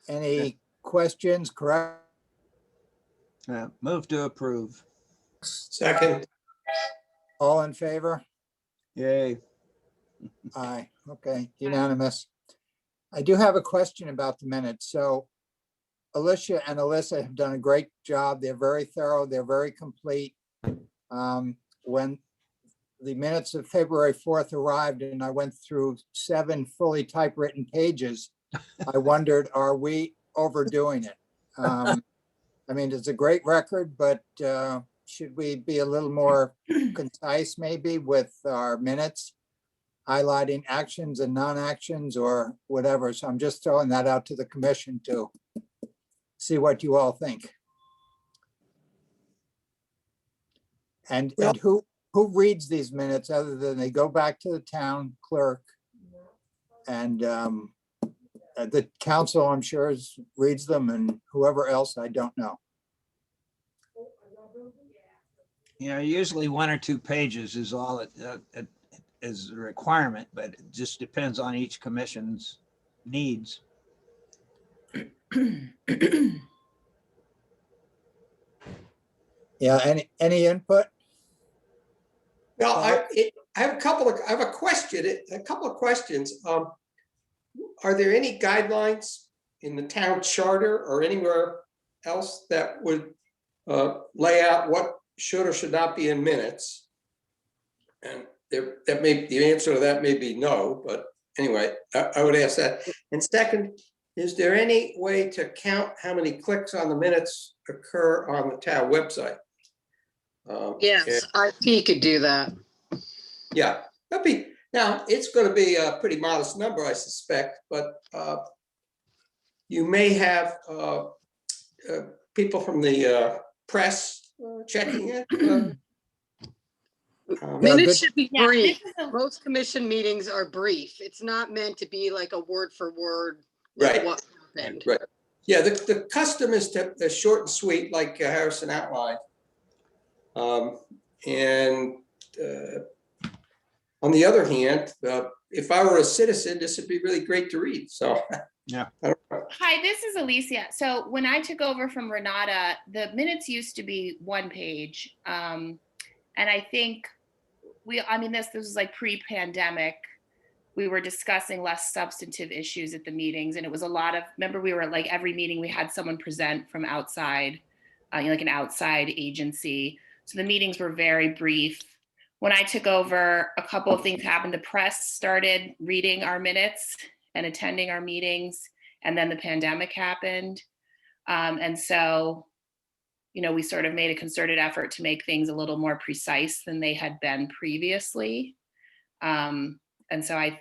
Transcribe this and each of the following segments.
Any questions, correct? Move to approve. Second. All in favor? Yay. Aye, okay, unanimous. I do have a question about the minutes. So Alicia and Alyssa have done a great job. They're very thorough. They're very complete. When the minutes of February 4th arrived and I went through 7 fully typewritten pages, I wondered, are we overdoing it? I mean, it's a great record, but should we be a little more concise maybe with our minutes, highlighting actions and non-actions or whatever? So I'm just throwing that out to the commission to see what you all think. And who reads these minutes other than they go back to the town clerk and the council, I'm sure, reads them, and whoever else, I don't know. Usually 1 or 2 pages is all it is a requirement, but it just depends on each commission's needs. Yeah, any input? Well, I have a couple of questions. Are there any guidelines in the town charter or anywhere else that would lay out what should or should not be in minutes? And the answer to that may be no, but anyway, I would ask that. And second, is there any way to count how many clicks on the minutes occur on the town website? Yes, IP could do that. Yeah, now it's going to be a pretty modest number, I suspect, but you may have people from the press checking it. Minutes should be brief. Most commission meetings are brief. It's not meant to be like a word for word. Right. What happened. Right. Yeah, the custom is to short and sweet, like Harrison outlined. And on the other hand, if I were a citizen, this would be really great to read. So yeah. Hi, this is Alicia. So when I took over from Renata, the minutes used to be 1 page. And I think this was like pre-pandemic. We were discussing less substantive issues at the meetings, and it was a lot of, remember we were like every meeting we had someone present from outside, like an outside agency. So the meetings were very brief. When I took over, a couple of things happened. The press started reading our minutes and attending our meetings, and then the pandemic happened. And so, we sort of made a concerted effort to make things a little more precise than they had been previously. And so I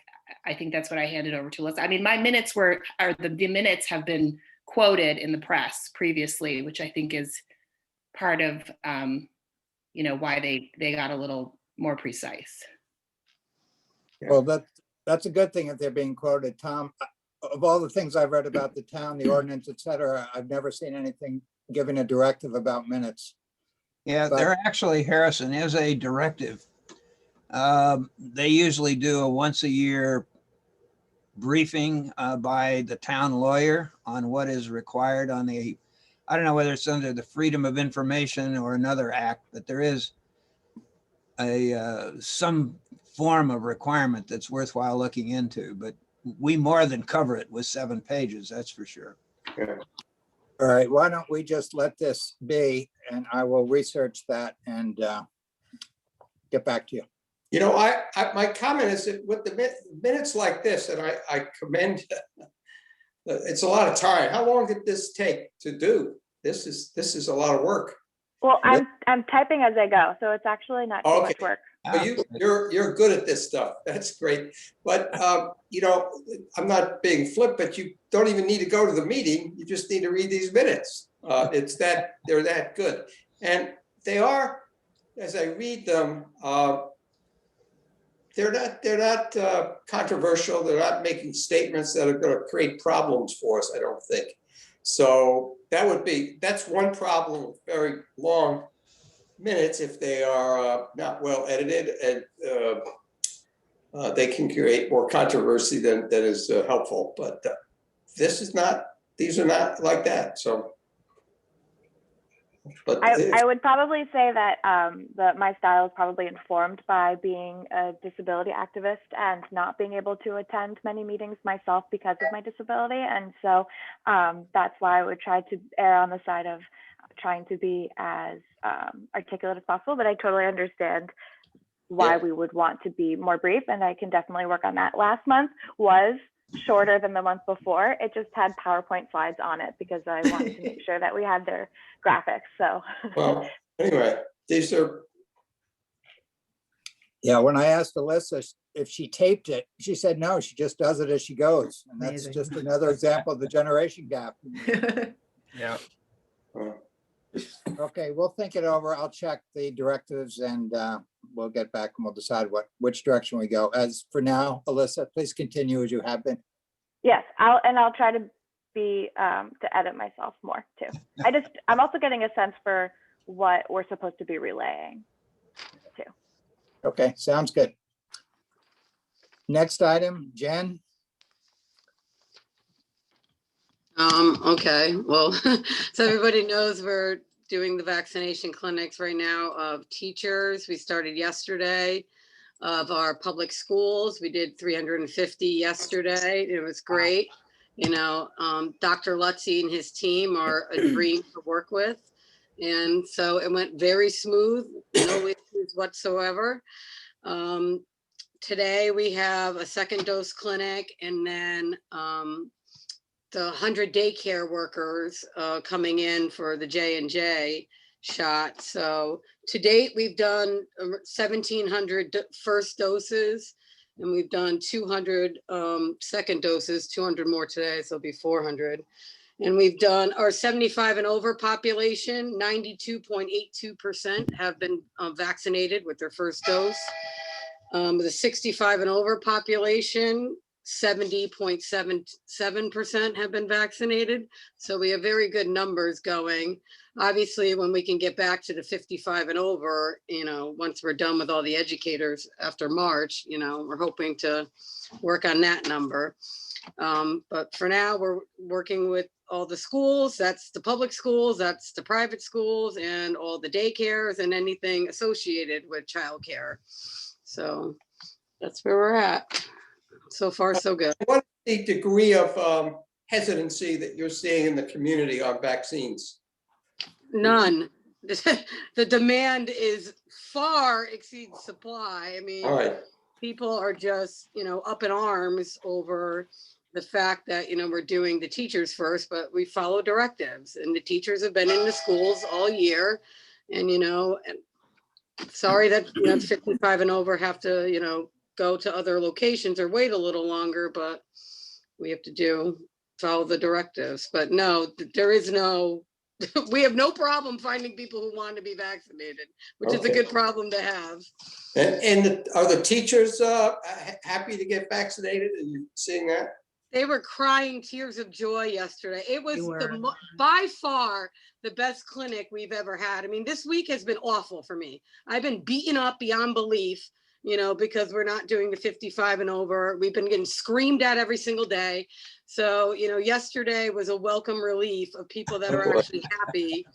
think that's what I handed over to Liz. I mean, my minutes the minutes have been quoted in the press previously, which I think is part of, why they got a little more precise. Well, that's a good thing if they're being quoted, Tom. Of all the things I've read about the town, the ordinance, et cetera, I've never seen anything giving a directive about minutes. Yeah, there actually, Harrison, is a directive. They usually do a once a year briefing by the town lawyer on what is required on I don't know whether it's under the Freedom of Information or another act, but there is some form of requirement that's worthwhile looking into, but we more than cover it with 7 pages, that's for sure. Yeah. All right, why don't we just let this be, and I will research that and get back to you. My comment is that with the minutes like this, and I commend, it's a lot of time. How long did this take to do? This is a lot of work. Well, I'm typing as I go, so it's actually not too much work. You're good at this stuff. That's great. But I'm not being flip, but you don't even need to go to the meeting. You just need to read these minutes. They're that good, and they are. As I read them, they're not controversial. They're not making statements that are going to create problems for us, I don't think. So that's one problem with very long minutes. If they are not well edited, and they can create more controversy than is helpful. But this is not these are not like that, so. But I would probably say that my style is probably informed by being a disability activist and not being able to attend many meetings myself because of my disability. And so that's why I would try to err on the side of trying to be as articulate as possible. But I totally understand why we would want to be more brief, and I can definitely work on that. Last month was shorter than the month before. It just had PowerPoint slides on it because I wanted to make sure that we had their graphics. So well, anyway, these are, Yeah, when I asked Alyssa if she taped it, she said, no, she just does it as she goes. And that's Amazing. just another example of the generation gap. Yeah. Okay, we'll think it over. I'll check the directives and we'll get back and we'll decide which direction we go. As for now, Alyssa, please continue as you have been. yes, I'll try to be to edit myself more too. I'm also getting a sense for what we're supposed to be relaying too. Okay, sounds good. Next item, Jen. Okay, well, so everybody knows we're doing the vaccination clinics right now of teachers. We started yesterday of our public schools. We did 350 yesterday. It was great. You know, Dr. Lutzy and his team are a dream to work with. And so it went very smooth, no issues whatsoever. Today we have a second dose clinic, and then the 100 daycare workers coming in for the J&J shot. So to date, we've done 1,700 first doses, and we've done 200 second doses, 200 more today, so it'll be 400. And we've done our 75 and over population, 92.82% have been vaccinated with their first dose. The 65 and over population, 70.77% have been vaccinated. So we have very good numbers going. Obviously, when we can get back to the 55 and over, you know, once we're done with all the educators after March, you know, we're hoping to work on that number. But for now, we're working with all the schools. That's the public schools, that's the private schools, and all the daycares and anything associated with childcare. So that's where we're at. So far, so good. what is the degree of hesitancy that you're seeing in the community on vaccines? None. The demand is far exceeds supply. I mean, All right, people are just, you know, up in arms over the fact that, you know, we're doing the teachers first, but we follow directives, and the teachers have been in the schools all year. And, you know, sorry that, you know, 55 and over have to, you know, go to other locations or wait a little longer, but we have to follow the directives. But no, there is no, we have no problem finding people who want to be vaccinated, which is a good problem to have. and are the teachers happy to get vaccinated? Are you seeing that? They were crying tears of joy yesterday. It was by far the best clinic we've ever had. I mean, this week has been awful for me. I've been beaten up beyond belief, you know, because we're not doing the 55 and over. We've been getting screamed at every single day. So, you know, yesterday was a welcome relief of people that are actually happy,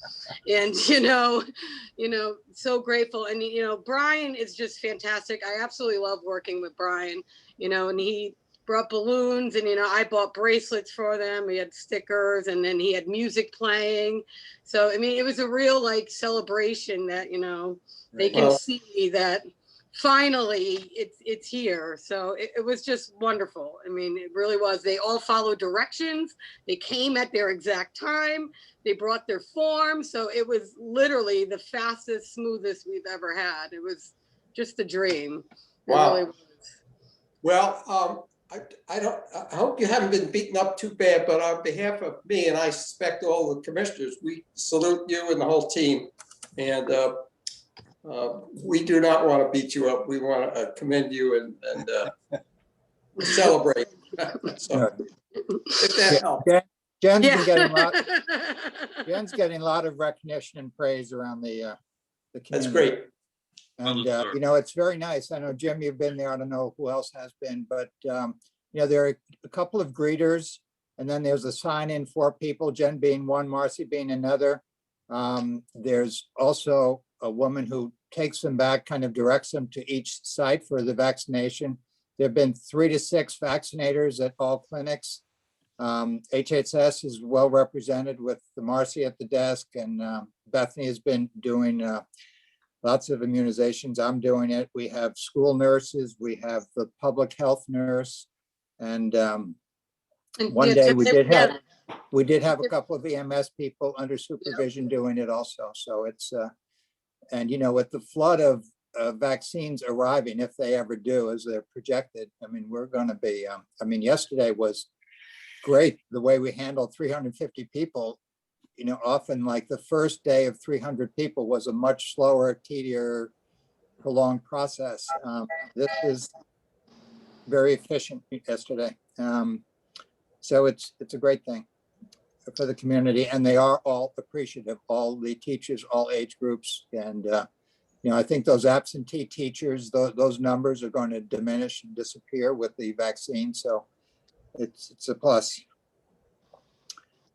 and, you know, so grateful. And, you know, Brian is just fantastic. I absolutely love working with Brian, you know, and he brought balloons, and, you know, I bought bracelets for them. We had stickers, and then he had music playing. So, I mean, it was a real like celebration that, you know, they can see that finally it's here. So it was just wonderful. I mean, it really was. They all followed directions. They came at their exact time. They brought their form. So it was literally the fastest, smoothest we've ever had. It was just a dream. Wow. It really was. Well, I hope you haven't been beaten up too bad, but on behalf of me, and I suspect all the commissioners, we salute you and the whole team. And we do not want to beat you up. We want to commend you and celebrate. So, if that helps. Jen's been getting Jen's getting a lot of recognition and praise around the community. That's great. And, you know, it's very nice. I know, Jim, you've been there. I don't know who else has been, but, you know, there are a couple of greeters And then there's a sign in for people, Jen being one, Marcy being another. There's also a woman who takes them back, kind of directs them to each site for the vaccination. There have been 3 to 6 vaccinators at all clinics. HHS is well represented with the Marcy at the desk, and Bethany has been doing lots of immunizations. I'm doing it. We have school nurses, we have the public health nurse, and one day we did have a couple of EMS people under supervision doing it also. So it's and you know, with the flood of vaccines arriving, if they ever do, as they're projected, I mean, we're going to be. I mean, yesterday was great the way we handled 350 people. You know, often like the first day of 300 people was a much slower, tedious, prolonged process. This is very efficient yesterday. So it's a great thing for the community, and they are all appreciative, all the teachers, all age groups. And, you know, I think those absentee teachers, those numbers are going to diminish and disappear with the vaccine. So it's a plus.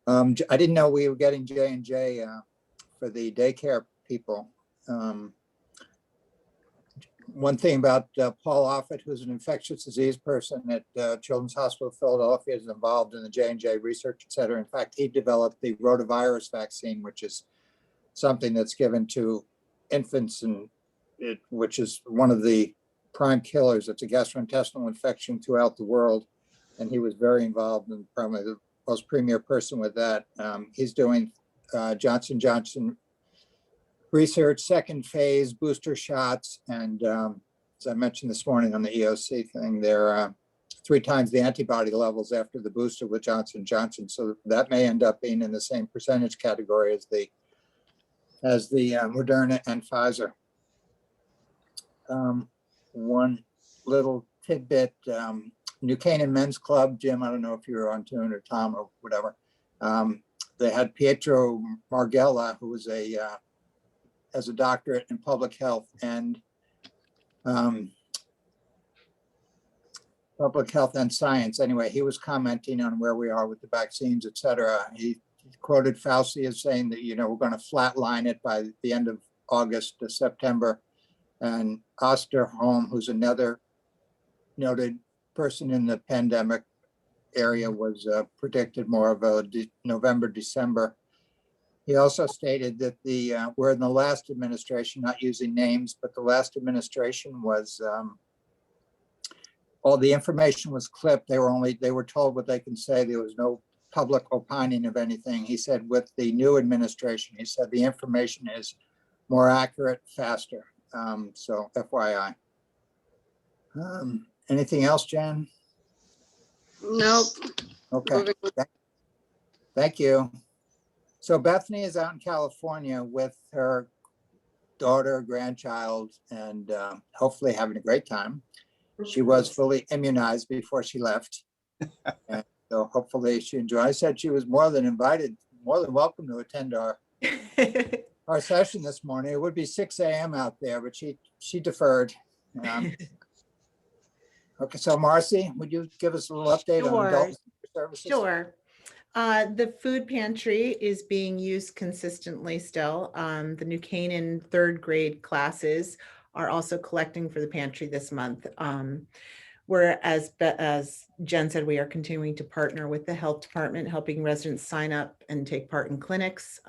I didn't know we were getting J&J for the daycare people. One thing about Paul Offit, who's an infectious disease person at Children's Hospital of Philadelphia, is involved in the J&J research, et cetera. In fact, he developed the rotavirus vaccine, which is something that's given to infants, and which is one of the prime killers. It's a gastrointestinal infection throughout the world. And he was very involved, and probably the most premier person with that. He's doing Johnson & Johnson research, second phase booster shots. And as I mentioned this morning on the EOC thing, they're 3 times the antibody levels after the booster with Johnson & Johnson. So that may end up being in the same percentage category as the Moderna and Pfizer. One little tidbit, New Canaan Men's Club, Jim, I don't know if you're on tune, or Tom or whatever. They had Pietro Marghella, who was has a doctorate in public health and science. Anyway, he was commenting on where we are with the vaccines, et cetera. He quoted Fauci as saying that, you know, we're going to flatline it by the end of August to September. And Osterholm, who's another noted person in the pandemic area, was predicted more of a November, December. He also stated that we're in the last administration, not using names, but the last administration was all the information was clipped. They were told what they can say. There was no public opining of anything. He said with the new administration, he said the information is more accurate, faster. So FYI. Anything else, Jen? Nope. Okay. Thank you. So Bethany is out in California with her daughter, grandchild, and hopefully having a great time. She was fully immunized before she left. And so hopefully she enjoyed. I said she was more than invited, more than welcome to attend our session this morning. It would be 6 a.m. out there, but she deferred. Okay, so Marcy, would you give us a little update on adult services? Sure. The food pantry is being used consistently still. The New Canaan 3rd grade classes are also collecting for the pantry this month. Whereas, as Jen said, we are continuing to partner with the health department, helping residents sign up and take part in clinics.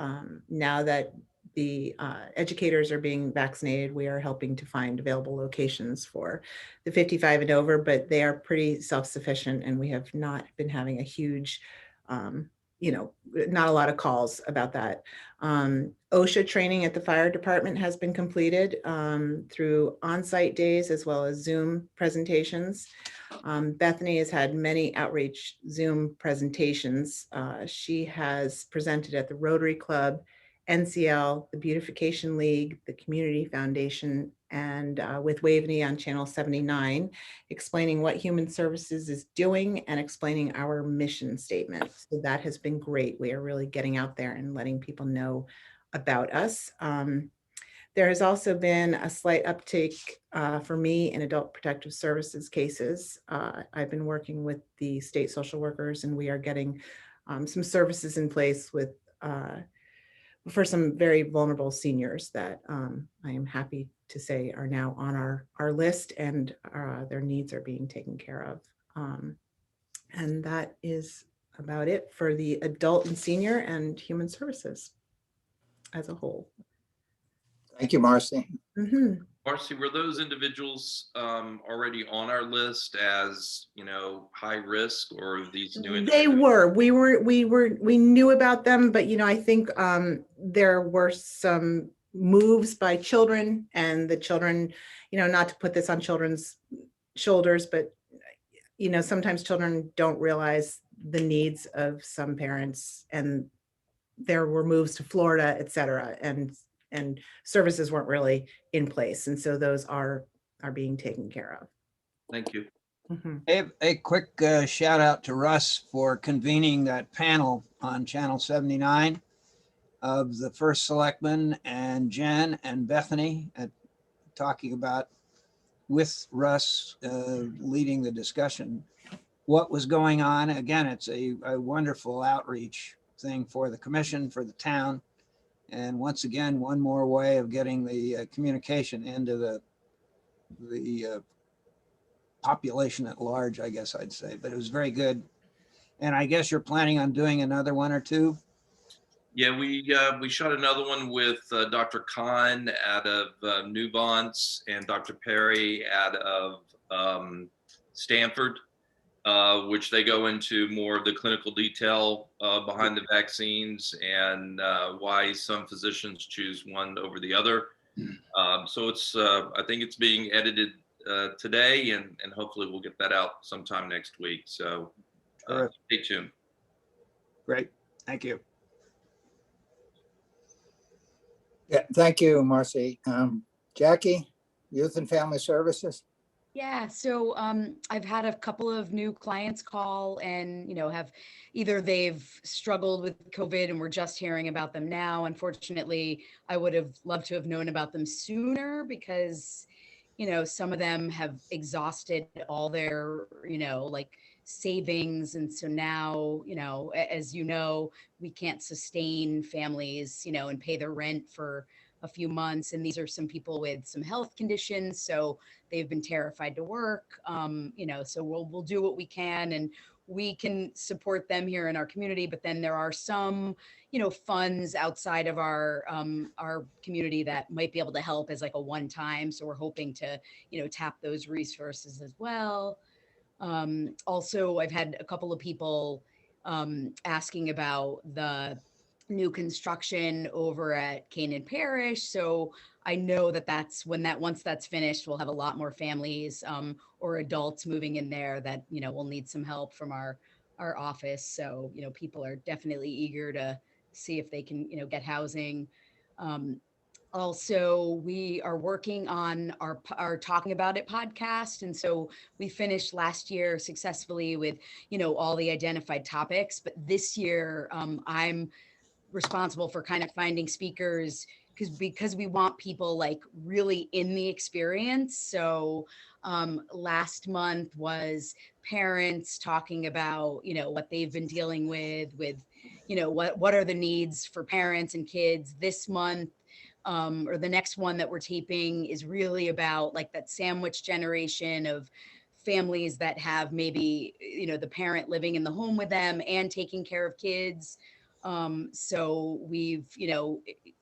Now that the educators are being vaccinated, we are helping to find available locations for the 55 and over, but they are pretty self-sufficient, and we have not been having a huge not a lot of calls about that. OSHA training at the fire department has been completed through on-site days as well as Zoom presentations. Bethany has had many outreach Zoom presentations. She has presented at the Rotary Club, NCL, the Beautification League, the Community Foundation, and with Waveney on Channel 79, explaining what Human Services is doing and explaining our mission statement. So that has been great. We are really getting out there and letting people know about us. There has also been a slight uptick for me in adult protective services cases. I've been working with the state social workers, and we are getting some services in place with for some very vulnerable seniors that I am happy to say are now on our list, and their needs are being taken care of. And that is about it for the adult and senior and human services as a whole. Thank you, Marcy. Mhm. Marcy, were those individuals already on our list as, high risk, or are these new? They were. We knew about them, but I think there were some moves by children, and the children, not to put this on children's shoulders, but sometimes children don't realize the needs of some parents, and there were moves to Florida, et cetera, and services weren't really in place, and so those are being taken care of. Thank you. Mhm. A quick shout out to Russ for convening that panel on Channel 79 of the first selectman and Jen and Bethany talking about, with Russ leading the discussion, what was going on. Again, it's a wonderful outreach thing for the commission, for the town. And once again, one more way of getting the communication into the population at large, I guess I'd say, but it was very good. And I guess you're planning on doing another one or two? Yeah, we shot another one with Dr. Khan out of Newbonts and Dr. Perry out of Stanford, which they go into more of the clinical detail behind the vaccines and why some physicians choose one over the other. So it's I think it's being edited today, and hopefully we'll get that out sometime next week. So stay tuned. Great, thank you. Yeah, thank you, Marcy. Jackie, Youth and Family Services. Yeah, so I've had a couple of new clients call and, have either they've struggled with COVID and we're just hearing about them now. Unfortunately, I would have loved to have known about them sooner because, some of them have exhausted all their, like savings. And so now, as we can't sustain families, and pay their rent for a few months. And these are some people with some health conditions. So they've been terrified to work. So we'll do what we can, and we can support them here in our community. But then there are some, funds outside of our community that might be able to help as like a one-time. So we're hoping to, tap those resources as well. Also, I've had a couple of people asking about the new construction over at Canaan Parish. So I know that once that's finished, we'll have a lot more families or adults moving in there that, will need some help from our office. So, people are definitely eager to see if they can, get housing. Also, we are working on our Talking About It podcast. And so we finished last year successfully with, all the identified topics. But this year, I'm responsible for kind of finding speakers because we want people like really in the experience. So last month was parents talking about, what they've been dealing with, what are the needs for parents and kids. This month, or the next one that we're taping is really about like that sandwich generation of families that have maybe, the parent living in the home with them and taking care of kids. So we've,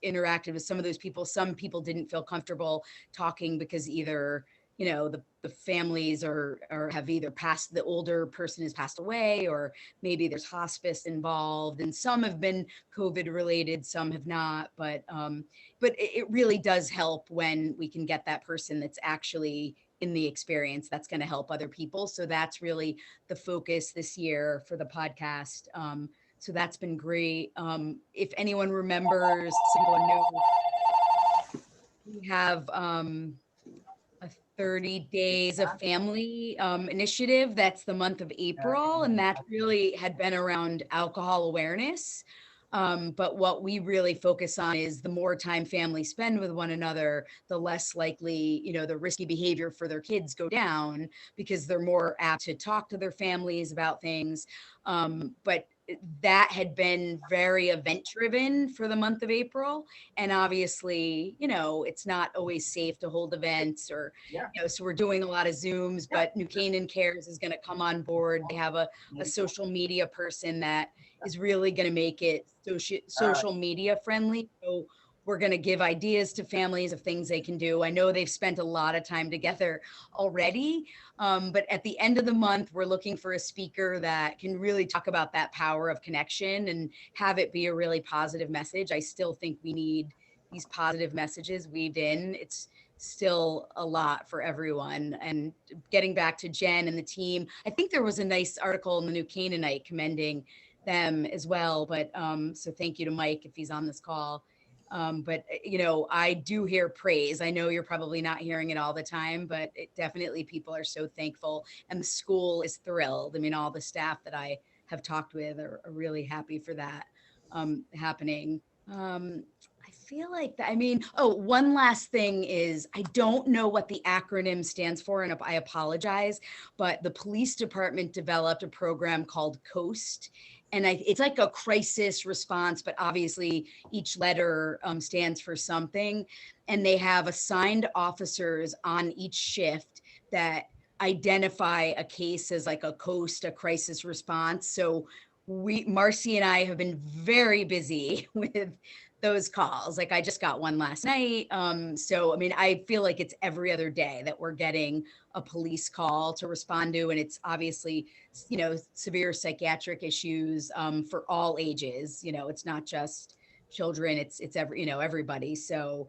interacted with some of those people. Some people didn't feel comfortable talking because either, the families are have either passed, the older person has passed away, or maybe there's hospice involved, and some have been COVID related, some have not, but it really does help when we can get that person that's actually in the experience that's going to help other people. So that's really the focus this year for the podcast. So that's been great. If anyone remembers, someone knows, we have a 30 Days of Family initiative. That's the month of April. And that really had been around alcohol awareness. But what we really focus on is the more time families spend with one another, the less likely, the risky behavior for their kids go down because they're more apt to talk to their families about things. But that had been very event driven for the month of April. And obviously, it's not always safe to hold events or, so we're doing a lot of Zooms, but New Canaan Cares is going to come on board. They have a social media person that is really going to make it social media friendly. So we're going to give ideas to families of things they can do. I know they've spent a lot of time together already, but at the end of the month, we're looking for a speaker that can really talk about that power of connection and have it be a really positive message. I still think we need these positive messages weaved in. It's still a lot for everyone. And getting back to Jen and the team, I think there was a nice article in the New Canaanite commending them as well. But so thank you to Mike if he's on this call. But I do hear praise. I know you're probably not hearing it all the time, but definitely people are so thankful and the school is thrilled. I mean, all the staff that I have talked with are really happy for that happening. I feel like that. I mean, one last thing is I don't know what the acronym stands for, and I apologize, but the police department developed a program called COAST. And it's like a crisis response, but obviously each letter stands for something. And they have assigned officers on each shift that identify a case as like a COAST, a crisis response. So Marcy and I have been very busy with those calls. Like I just got one last night. So, I mean, I feel like it's every other day that we're getting a police call to respond to. And it's obviously, severe psychiatric issues for all ages. It's not just children, it's everybody. So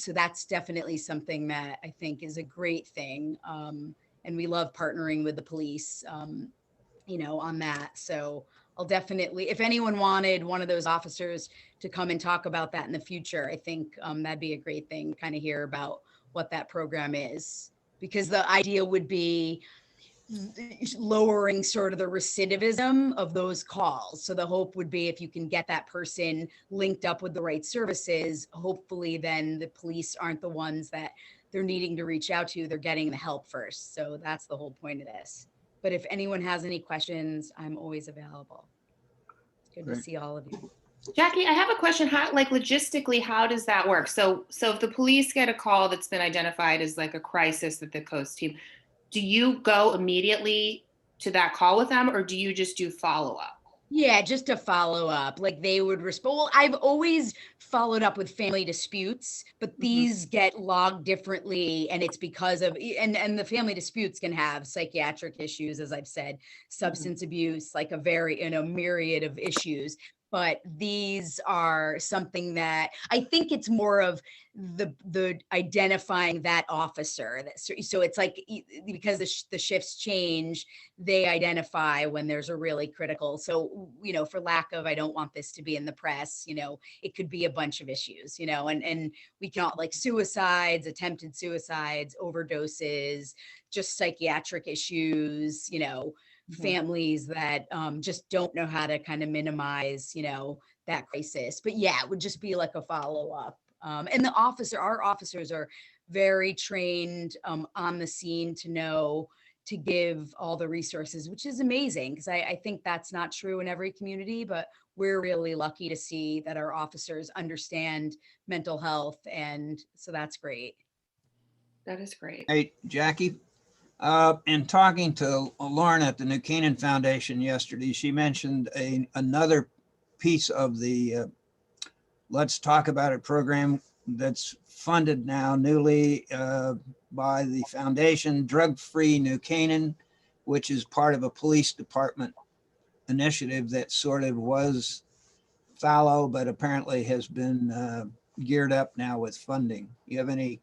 that's definitely something that I think is a great thing. And we love partnering with the police, on that. So I'll definitely, if anyone wanted one of those officers to come and talk about that in the future, I think that'd be a great thing, kind of hear about what that program is, because the idea would be lowering sort of the recidivism of those calls. So the hope would be if you can get that person linked up with the right services, hopefully then the police aren't the ones that they're needing to reach out to, they're getting the help first. So that's the whole point of this. But if anyone has any questions, I'm always available. It's good to see all of you. Jackie, I have a question. How, like logistically, how does that work? So if the police get a call that's been identified as like a crisis with the COAST team, do you go immediately to that call with them, or do you just do follow-up? Yeah, just a follow up. Like they would respond. Well, I've always followed up with family disputes, but these get logged differently, and it's because of and the family disputes can have psychiatric issues, as I've said, substance abuse, like a very myriad of issues. But these are something that I think it's more of the identifying that officer. So it's like, because the shifts change, they identify when there's a really critical. So, for lack of, I don't want this to be in the press, it could be a bunch of issues, and we can like suicides, attempted suicides, overdoses, just psychiatric issues, families that just don't know how to kind of minimize, that crisis. But yeah, it would just be like a follow-up. And our officers are very trained on the scene to know to give all the resources, which is amazing, because I think that's not true in every community, but we're really lucky to see that our officers understand mental health. And so that's great. That is great. Hey, Jackie, in talking to Lauren at the New Canaan Foundation yesterday, she mentioned another piece of the Let's Talk About It program that's funded now newly by the foundation, Drug Free New Canaan, which is part of a police department initiative that sort of was fallow, but apparently has been geared up now with funding. You have any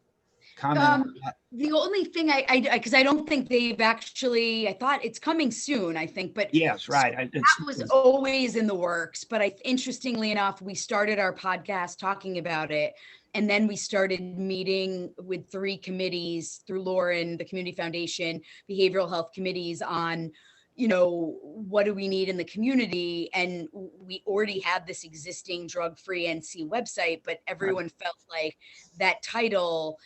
comment on that? The only thing because I don't think they've actually, I thought it's coming soon, I think, but Yes, right. That was always in the works. But interestingly enough, we started our podcast talking about it. And then we started meeting with 3 committees through Lauren, the Community Foundation, behavioral health committees on you know, what do we need in the community? And we already had this existing drug-free NC website, but everyone felt like that title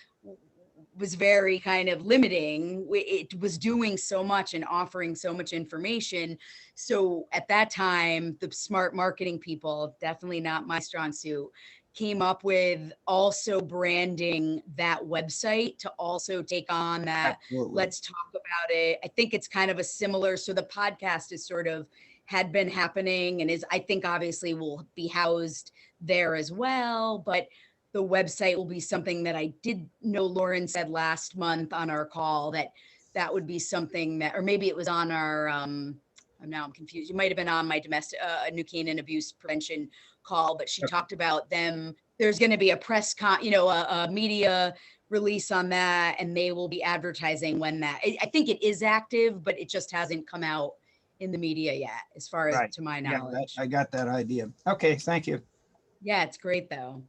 was very kind of limiting. It was doing so much and offering so much information. So at that time, the smart marketing people, definitely not my strong suit, came up with also branding that website to also take on that. Absolutely. Let's talk about it. I think it's kind of a similar, so the podcast is sort of had been happening and is, I think obviously will be housed there as well, but the website will be something that I did know Lauren said last month on our call that would be something that, or maybe it was on our, now I'm confused. You might've been on my domestic, New Canaan abuse prevention call, but she talked about them. There's going to be a press a media release on that, and they will be advertising when that, I think it is active, but it just hasn't come out in the media yet, as far as to my knowledge. I got that idea. Okay, thank you. Yeah, it's great though.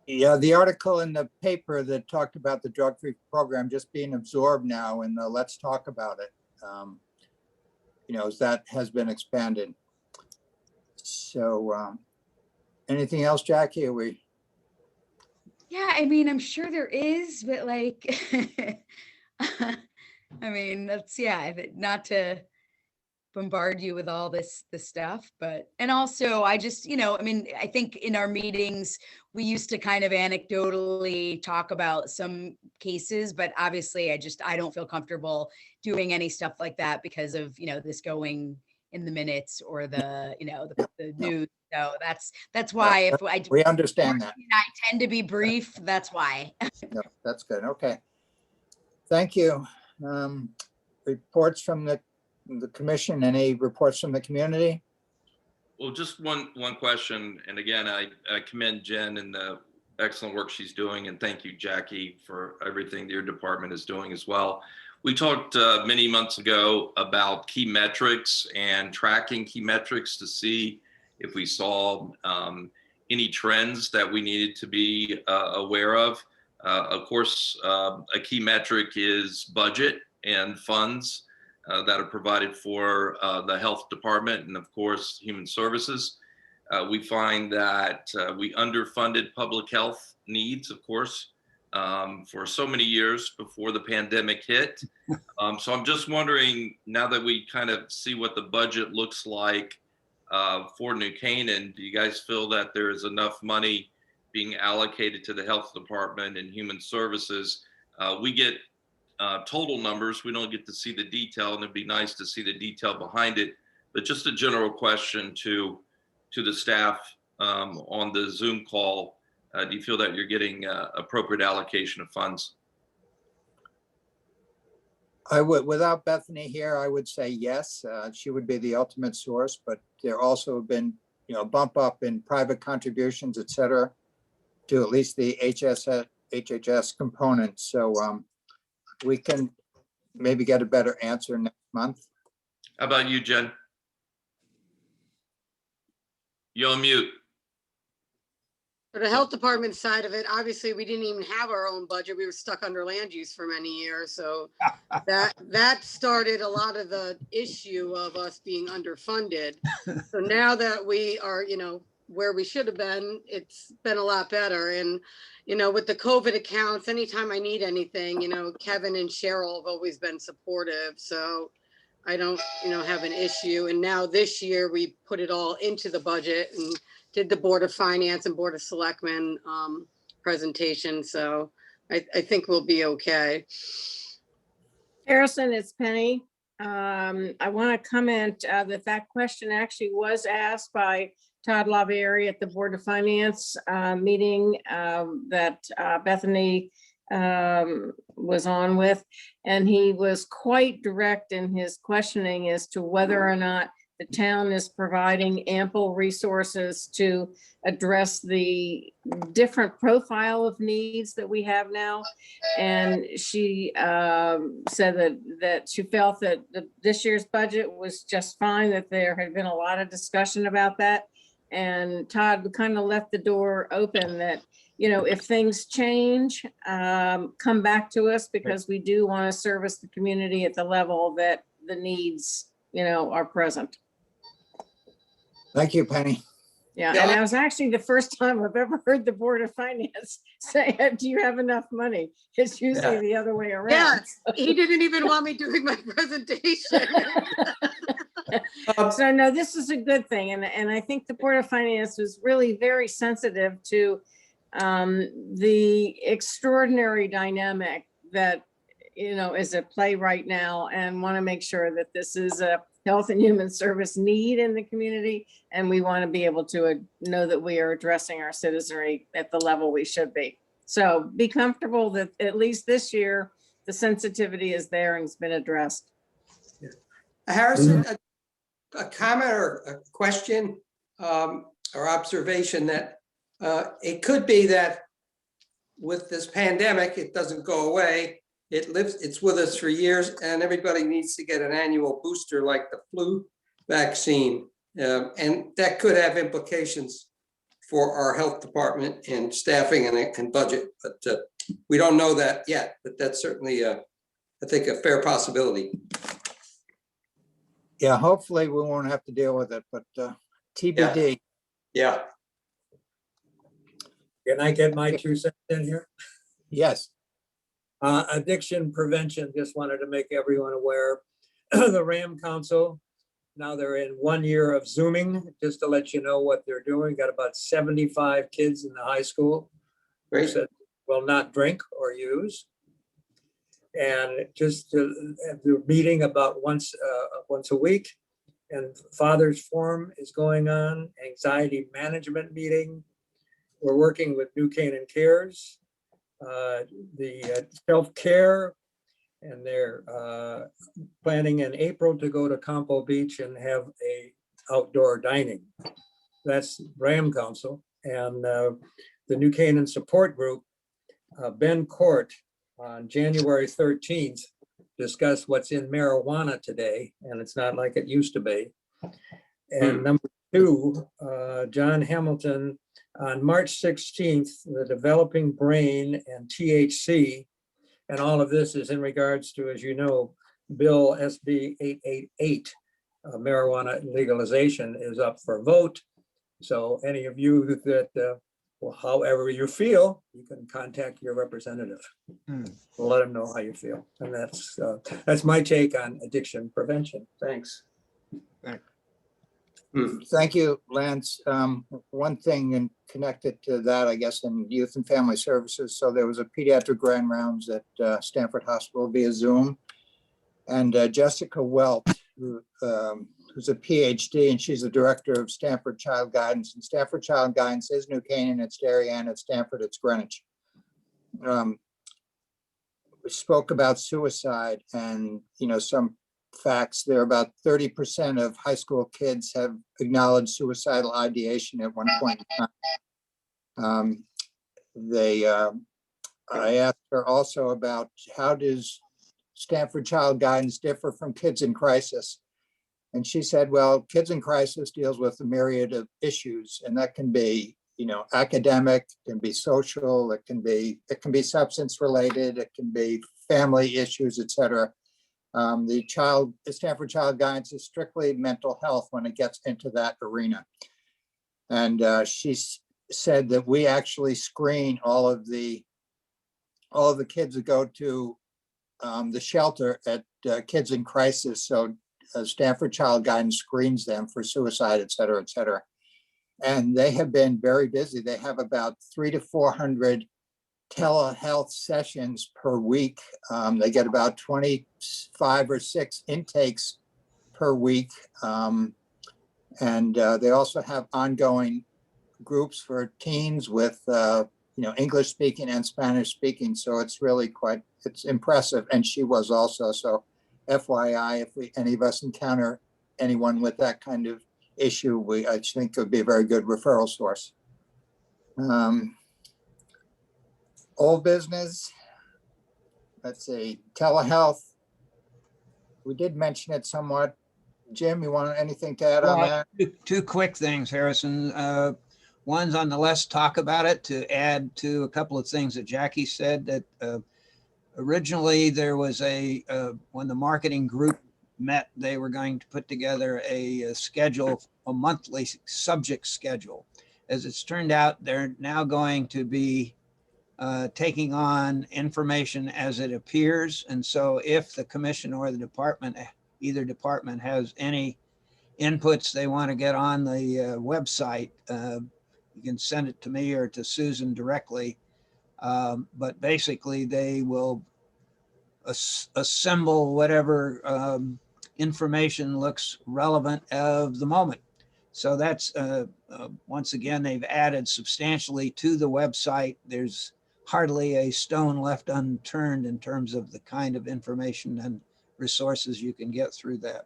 Yeah, the article in the paper that talked about the drug-free program just being absorbed now in the Let's Talk About It. That has been expanded. So anything else, Jackie? Yeah, I mean, I'm sure there is, but like, I mean, that's, not to bombard you with all this stuff, but, and also I just, I mean, I think in our meetings, we used to kind of anecdotally talk about some cases, but obviously I don't feel comfortable doing any stuff like that because of, this going in the minutes or the, the news. So that's why we understand that. I tend to be brief. That's why. No, that's good. Okay. Thank you. Reports from the commission, any reports from the community? Well, just one question. And again, I commend Jen and the excellent work she's doing. And thank you, Jackie, for everything that your department is doing as well. We talked many months ago about key metrics and tracking key metrics to see if we saw any trends that we needed to be aware of. Of course, a key metric is budget and funds that are provided for the health department and of course, human services. We find that we underfunded public health needs, of course, for so many years before the pandemic hit. So I'm just wondering, now that we kind of see what the budget looks like for New Canaan, do you guys feel that there is enough money being allocated to the health department and human services? We get total numbers. We don't get to see the detail, and it'd be nice to see the detail behind it. But just a general question to the staff on the Zoom call. Do you feel that you're getting appropriate allocation of funds? I would, without Bethany here, I would say yes. She would be the ultimate source, but there also have been, bump up in private contributions, et cetera, to at least the HHS component. So we can maybe get a better answer next month. How about you, Jen? You're on mute. For the health department side of it, obviously, we didn't even have our own budget. We were stuck under land use for many years. So that started a lot of the issue of us being underfunded. So now that we are, where we should have been, it's been a lot better. And, with the COVID accounts, anytime I need anything, Kevin and Cheryl have always been supportive. So I don't, have an issue. And now this year we put it all into the budget and did the Board of Finance and Board of Selectmen presentation. So I think we'll be okay. Harrison, it's Penny. I want to comment that question actually was asked by Todd Lavieri at the Board of Finance meeting that Bethany was on with, and he was quite direct in his questioning as to whether or not the town is providing ample resources to address the different profile of needs that we have now. And she said that she felt that this year's budget was just fine, that there had been a lot of discussion about that. And Todd kind of left the door open that, if things change, come back to us, because we do want to service the community at the level that the needs are present. Thank you, Penny. Yeah, Yeah, and that was actually the first time I've ever heard the Board of Finance say, do you have enough money? It's usually Yeah. the other way around. Yes, he didn't even want me doing my presentation. So no, this is a good thing. And I think the Board of Finance was really very sensitive to the extraordinary dynamic that, is at play right now, and want to make sure that this is a Health and Human Service need in the community. And we want to be able to know that we are addressing our citizenry at the level we should be. So be comfortable that at least this year, the sensitivity is there and it's been addressed. Harrison, a comment or a question or observation that it could be that with this pandemic, it doesn't go away. It's with us for years, and everybody needs to get an annual booster like the flu vaccine. And that could have implications for our health department and staffing and budget, but we don't know that yet, but that's certainly, I think, a fair possibility. Yeah, hopefully we won't have to deal with it, but TBD. Yeah. Can I get my 2 cents in here? Yes. Addiction prevention, just wanted to make everyone aware. The RAM Council, now they're in 1 year of Zooming, just to let you know what they're doing. Got about 75 kids in the high school. Great. That will not drink or use. And just the meeting about once a week. And Father's Forum is going on, anxiety management meeting. We're working with New Canaan Cares, the self-care, and they're planning in April to go to Campo Beach and have a outdoor dining. That's RAM Council. And the New Canaan Support Group, Ben Court, on January 13th, discussed what's in marijuana today, and it's not like it used to be. And number 2, John Hamilton, on March 16th, the developing brain and THC, and all of this is in regards to, as you know, Bill SB 888, marijuana legalization is up for vote. So any of you that, well, however you feel, you can contact your representative. Let them know how you feel. And that's my take on addiction prevention. Thanks. Thank you, Lance. One thing and connected to that, I guess, in Youth and Family Services. So there was a pediatric grand rounds at Stanford Hospital via Zoom. And Jessica Welt, who's a PhD, and she's the director of Stanford Child Guidance. And Stanford Child Guidance is New Canaan, it's Darien, it's Stanford, it's Greenwich. We spoke about suicide, and some facts. There are about 30% of high school kids have acknowledged suicidal ideation at one point in time. I asked her also about how does Stanford Child Guidance differ from Kids in Crisis? And she said, well, Kids in Crisis deals with a myriad of issues, and that can be, academic, can be social, it can be substance related, it can be family issues, et cetera. The Stanford Child Guidance is strictly mental health when it gets into that arena. And she said that we actually screen all of the kids that go to the shelter at Kids in Crisis. So Stanford Child Guidance screens them for suicide, et cetera, et cetera. And they have been very busy. They have about 300 to 400 telehealth sessions per week. They get about 25 or 6 intakes per week. And they also have ongoing groups for teens with, English speaking and Spanish speaking. So it's really it's impressive. And she was also, so FYI, if any of us encounter anyone with that kind of issue, I think it would be a very good referral source. Old business, let's see, telehealth. We did mention it somewhat. Jim, you want anything to add on that? Two quick things, Harrison. One's on the Let's Talk About It, to add to a couple of things that Jackie said, that originally there was when the marketing group met, they were going to put together a schedule, a monthly subject schedule. As it's turned out, they're now going to be taking on information as it appears. And so if the commission or the department, either department has any inputs they want to get on the website, you can send it to me or to Susan directly. But basically they will assemble whatever information looks relevant of the moment. So that's, once again, they've added substantially to the website. There's hardly a stone left unturned in terms of the kind of information and resources you can get through that.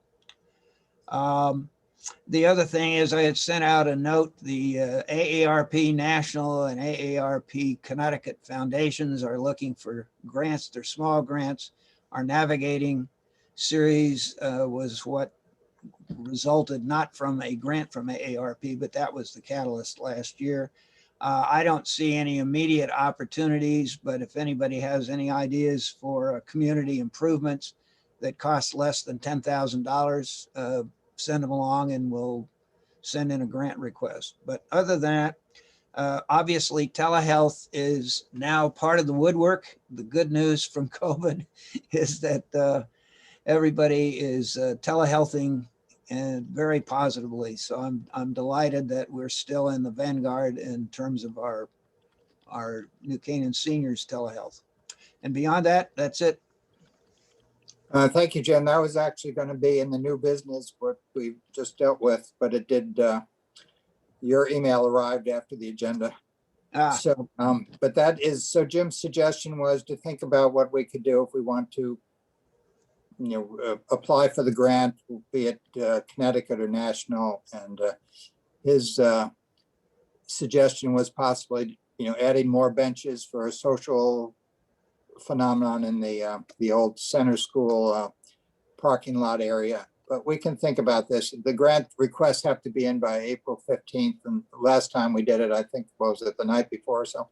The other thing is I had sent out a note, the AARP National and AARP Connecticut Foundations are looking for grants. They're small grants. Our navigating series was what resulted not from a grant from AARP, but that was the catalyst last year. I don't see any immediate opportunities, but if anybody has any ideas for community improvements that cost less than $10,000, send them along and we'll send in a grant request. But other than that, obviously telehealth is now part of the woodwork. The good news from COVID is that everybody is telehealthing and very positively. So I'm delighted that we're still in the vanguard in terms of our New Canaan seniors telehealth. And beyond that, that's it. Thank you, Jim. That was actually going to be in the new business, what we just dealt with, but it did, your email arrived after the agenda. So, but that is, so Jim's suggestion was to think about what we could do if we want to, apply for the grant, be it Connecticut or national. And his suggestion was possibly, adding more benches for a social phenomenon in the old center school parking lot area. But we can think about this. The grant requests have to be in by April 15th. And the last time we did it, I think, was it the night before or so.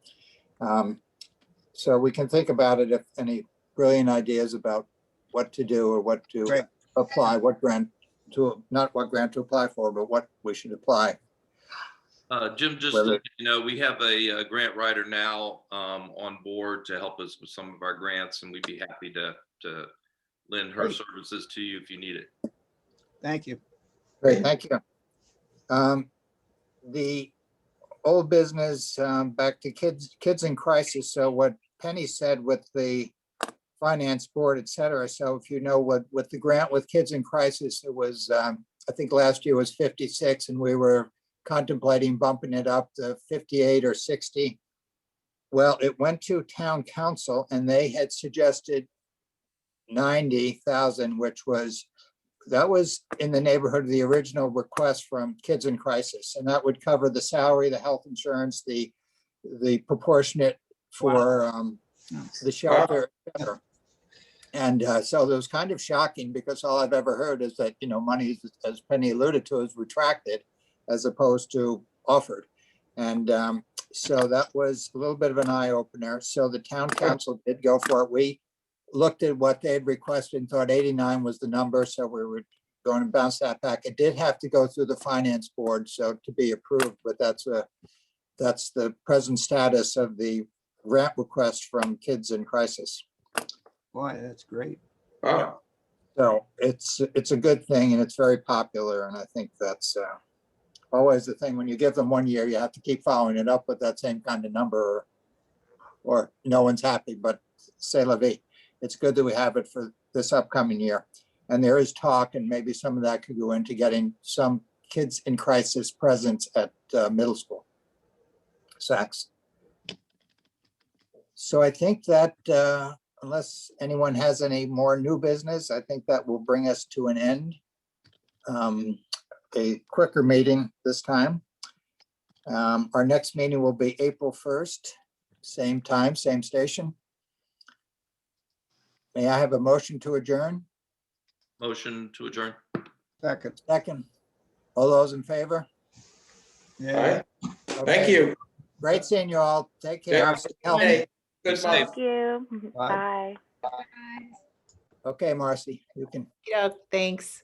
So we can think about it if any brilliant ideas about what to do or what to apply, what grant to, not what grant to apply for, but what we should apply. Jim, just to let you know, we have a grant writer now on board to help us with some of our grants, and we'd be happy to lend her services to you if you need it. Thank you. Great, thank you. The old business, back to kids in crisis. So what Penny said with the finance board, et cetera. So if you know what, with the grant with kids in crisis, it was, I think last year was 56 and we were contemplating bumping it up to 58 or 60. Well, it went to town council and they had suggested 90,000, which was, that was in the neighborhood of the original request from Kids in Crisis. And that would cover the salary, the health insurance, the proportionate for the shelter, et cetera. And so it was kind of shocking because all I've ever heard is that, money, as Penny alluded to, is retracted as opposed to offered. And so that was a little bit of an eye opener. So the town council did go for it. We looked at what they had requested and thought 89 was the number. So we were going to bounce that back. It did have to go through the finance board, so to be approved, but that's the present status of the grant request from Kids in Crisis. Boy, that's great. Wow. So it's a good thing and it's very popular. And I think that's always the thing. When you give them 1 year, you have to keep following it up with that same kind of number or no one's happy, but c'est la vie. It's good that we have it for this upcoming year. And there is talk, and maybe some of that could go into getting some Kids in Crisis presence at middle school. Sachs. So I think that unless anyone has any more new business, I think that will bring us to an end. A quicker meeting this time. Our next meeting will be April 1st, same time, same station. May I have a motion to adjourn? Motion to adjourn. Second. Second. All those in favor? Yeah. All right. Thank you. Great seeing you all. Take care. Yeah. Stay healthy. Hey, good Stay luck. Thank you. Bye. Bye. Bye. Okay, Marcy, you can. Yeah, thanks.